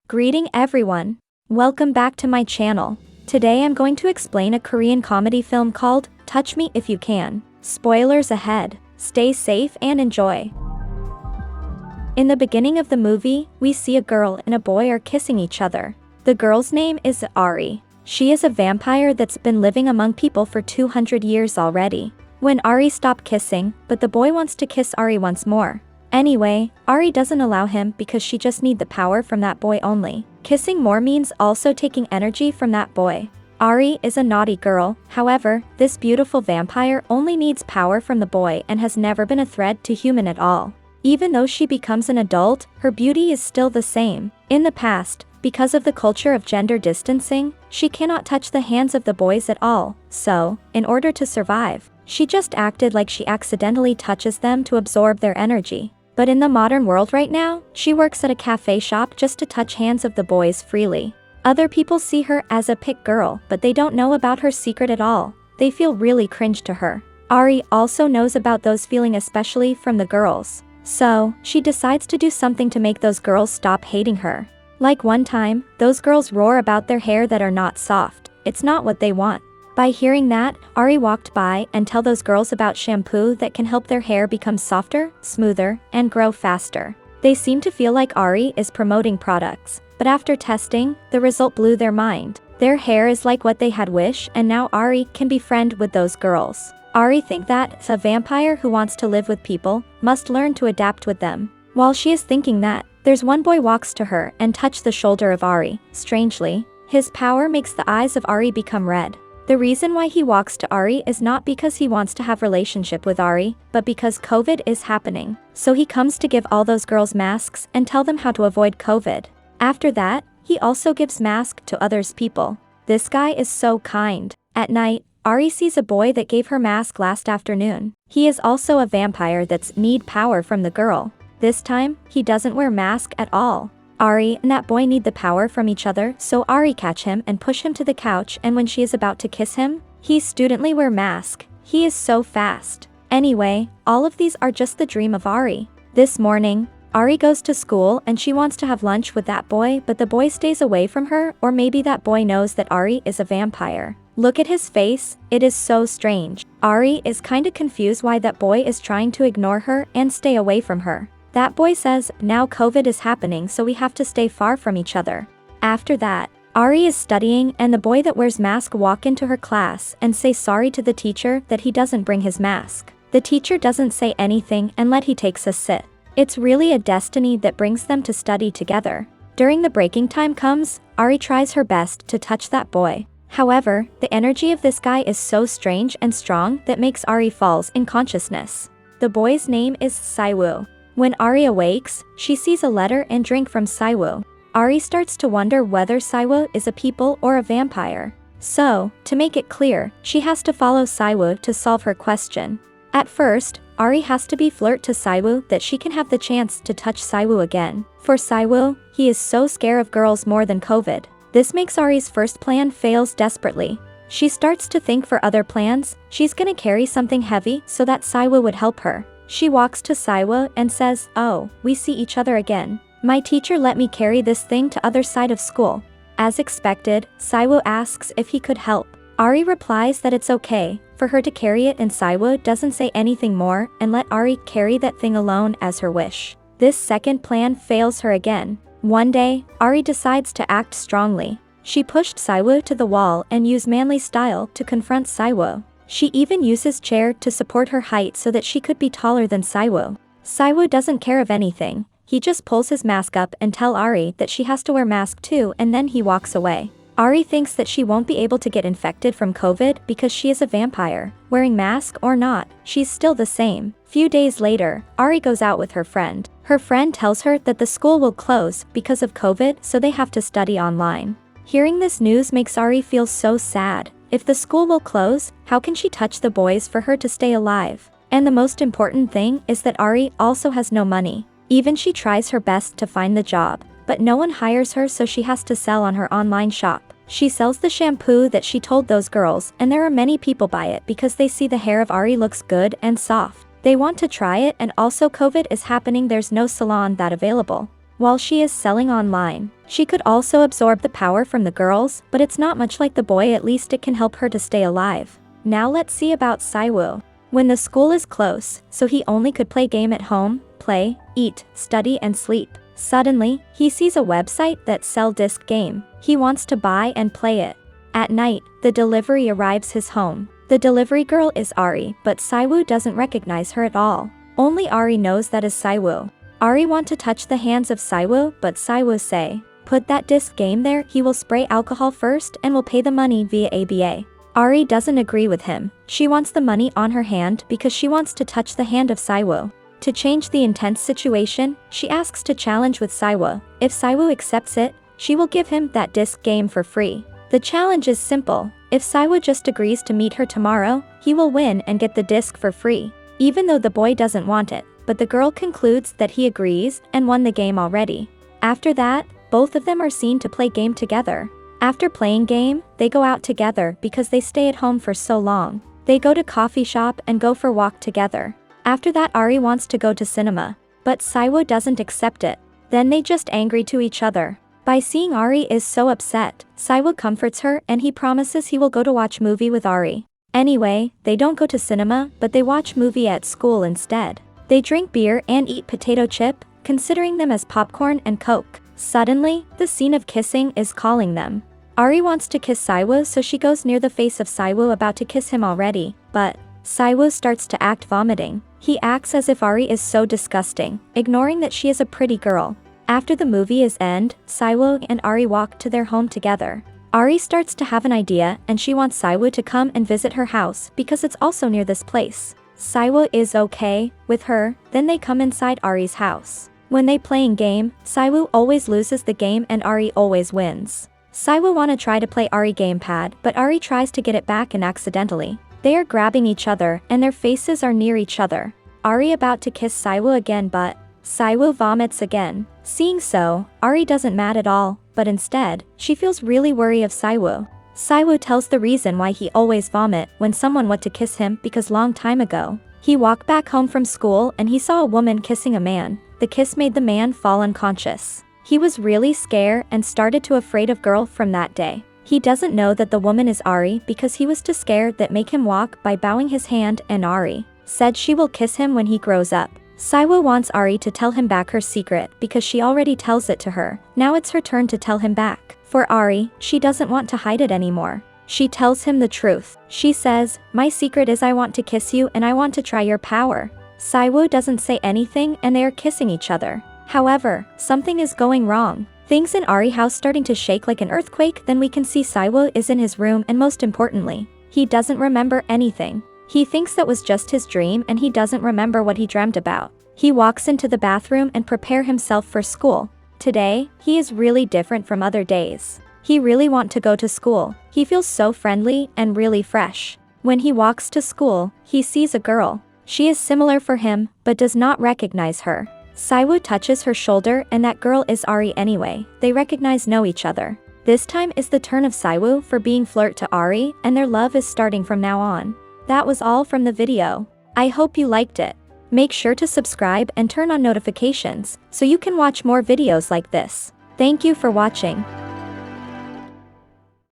Greeting everyone. Welcome back to my channel. Today I'm going to explain a Korean comedy film called Touch Me If You Can. Spoilers ahead. Stay safe and enjoy. In the beginning of the movie, we see a girl and a boy are kissing each other. The girl's name is Ari. She is a vampire that's been living among people for 200 years already. When Ari stopped kissing, but the boy wants to kiss Ari once more. Anyway, Ari doesn't allow him because she just needs the power from that boy only. Kissing more means also taking energy from that boy. Ari is a naughty girl, however, this beautiful vampire only needs power from the boy and has never been a threat to human at all. Even though she becomes an adult, her beauty is still the same. In the past, because of the culture of gender distancing, she cannot touch the hands of the boys at all, so, in order to survive, she just acted like she accidentally touches them to absorb their energy. But in the modern world right now, she works at a cafe shop just to touch hands of the boys freely. Other people see her as a pick girl, but they don't know about her secret at all. They feel really cringe to her. Ari also knows about those feeling, especially from the girls. So, she decides to do something to make those girls stop hating her. Like one time, those girls roar about their hair that are not soft. It's not what they want. By hearing that, Ari walked by and tell those girls about shampoo that can help their hair become softer, smoother, and grow faster. They seem to feel like Ari is promoting products, but after testing, the result blew their mind. Their hair is like what they had wished, and now Ari can be friend with those girls. Ari think that a vampire who wants to live with people must learn to adapt with them. While she is thinking that, there's one boy walks to her and touch the shoulder of Ari. Strangely, his power makes the eyes of Ari become red. The reason why he walks to Ari is not because he wants to have relationship with Ari, but because COVID is happening. So he comes to give all those girls masks and tell them how to avoid COVID. After that, he also gives mask to others people. This guy is so kind. At night, Ari sees a boy that gave her mask last afternoon. He is also a vampire that's need power from the girl. This time, he doesn't wear mask at all. Ari and that boy need the power from each other, so Ari catch him and push him to the couch, and when she is about to kiss him, he studently wear mask. He is so fast. Anyway, all of these are just the dream of Ari. This morning, Ari goes to school and she wants to have lunch with that boy, but the boy stays away from her, or maybe that boy knows that Ari is a vampire. Look at his face, it is so strange. Ari is kinda confused why that boy is trying to ignore her and stay away from her. That boy says, now COVID is happening, so we have to stay far from each other. After that, Ari is studying and the boy that wears mask walk into her class and say sorry to the teacher that he doesn't bring his mask. The teacher doesn't say anything and let he takes a sit. It's really a destiny that brings them to study together. During the breaking time comes, Ari tries her best to touch that boy. However, the energy of this guy is so strange and strong that makes Ari falls in consciousness. The boy's name is Saiwoo. When Ari awakes, she sees a letter and drink from Saiwoo. Ari starts to wonder whether Saiwoo is a people or a vampire. So, to make it clear, she has to follow Saiwoo to solve her question. At first, Ari has to be flirt to Saiwoo that she can have the chance to touch Saiwoo again. For Saiwoo, he is so scared of girls more than COVID. This makes Ari's first plan fails desperately. She starts to think for other plans. She's gonna carry something heavy so that Saiwoo would help her. She walks to Saiwoo and says, "Oh, we see each other again. My teacher let me carry this thing to other side of school." As expected, Saiwoo asks if he could help. Ari replies that it's okay for her to carry it, and Saiwoo doesn't say anything more and let Ari carry that thing alone as her wish. This second plan fails her again. One day, Ari decides to act strongly. She pushed Saiwoo to the wall and used manly style to confront Saiwoo. She even uses chair to support her height so that she could be taller than Saiwoo. Saiwoo doesn't care of anything. He just pulls his mask up and tell Ari that she has to wear mask too, and then he walks away. Ari thinks that she won't be able to get infected from COVID because she is a vampire. Wearing mask or not, she's still the same. Few days later, Ari goes out with her friend. Her friend tells her that the school will close because of COVID, so they have to study online. Hearing this news makes Ari feel so sad. If the school will close, how can she touch the boys for her to stay alive? And the most important thing is that Ari also has no money. Even she tries her best to find the job, but no one hires her, so she has to sell on her online shop. She sells the shampoo that she told those girls, and there are many people buy it because they see the hair of Ari looks good and soft. They want to try it, and also COVID is happening, there's no salon that available. while she is selling online. She could also absorb the power from the girls, but it's not much like the boy, at least it can help her to stay alive. Now let's see about Siwoo. When the school is close, so he only could play game at home, play, eat, study and sleep. Suddenly, he sees a website that sell disc game. He wants to buy and play it. At night, the delivery arrives his home. The delivery girl is Ari, but Siwoo doesn't recognize her at all. Only Ari knows that is Siwoo. Ari want to touch the hands of Siwoo, but Siwoo say, "Put that disc game there, he will spray alcohol first and will pay the money via ABA." Ari doesn't agree with him. She wants the money on her hand because she wants to touch the hand of Siwoo. To change the intense situation, she asks to challenge with Siwoo. If Siwoo accepts it, she will give him that disc game for free. The challenge is simple. If Siwoo just agrees to meet her tomorrow, he will win and get the disc for free. Even though the boy doesn't want it, but the girl concludes that he agrees and won the game already. After that, both of them are seen to play game together. After playing game, they go out together because they stay at home for so long. They go to coffee shop and go for walk together. After that, Ari wants to go to cinema, but Siwoo doesn't accept it. Then they just angry to each other. By seeing Ari is so upset, Siwoo comforts her and he promises he will go to watch movie with Ari. Anyway, they don't go to cinema, but they watch movie at school instead. They drink beer and eat potato chip, considering them as popcorn and Coke. Suddenly, the scene of kissing is calling them. Ari wants to kiss Siwoo, so she goes near the face of Siwoo about to kiss him already, but Siwoo starts to act vomiting. He acts as if Ari is so disgusting, ignoring that she is a pretty girl. After the movie is end, Siwoo and Ari walk to their home together. Ari starts to have an idea and she wants Siwoo to come and visit her house because it's also near this place. Siwoo is okay with her, then they come inside Ari's house. When they playing game, Siwoo always loses the game and Ari always wins. Siwoo wanna try to play Ari gamepad, but Ari tries to get it back and accidentally. They are grabbing each other and their faces are near each other. Ari about to kiss Siwoo again, but Siwoo vomits again. Seeing so, Ari doesn't mad at all, but instead, she feels really worried of Siwoo. Siwoo tells the reason why he always vomit when someone went to kiss him because long time ago, he walked back home from school and he saw a woman kissing a man. The kiss made the man fall unconscious. He was really scared and started to afraid of girl from that day. He doesn't know that the woman is Ari because he was too scared that make him walk by bowing his hand, and Ari said she will kiss him when he grows up. Siwoo wants Ari to tell him back her secret because she already tells it to her. Now it's her turn to tell him back. For Ari, she doesn't want to hide it anymore. She tells him the truth. She says, "My secret is I want to kiss you and I want to try your power." Siwoo doesn't say anything and they are kissing each other. However, something is going wrong. Things in Ari's house starting to shake like an earthquake. Then we can see Siwoo is in his room and most importantly, he doesn't remember anything. He thinks that was just his dream and he doesn't remember what he dreamt about. He walks into the bathroom and prepare himself for school. Today, he is really different from other days. He really want to go to school. He feels so friendly and really fresh. When he walks to school, he sees a girl. She is similar for him, but does not recognize her. Siwoo touches her shoulder and that girl is Ari anyway. They know each other. This time is the turn of Siwoo for being flirt to Ari and their love is starting from now on. That was all from the video. I hope you liked it. Make sure to subscribe and turn on notifications so you can watch more videos like this. Thank you for watching.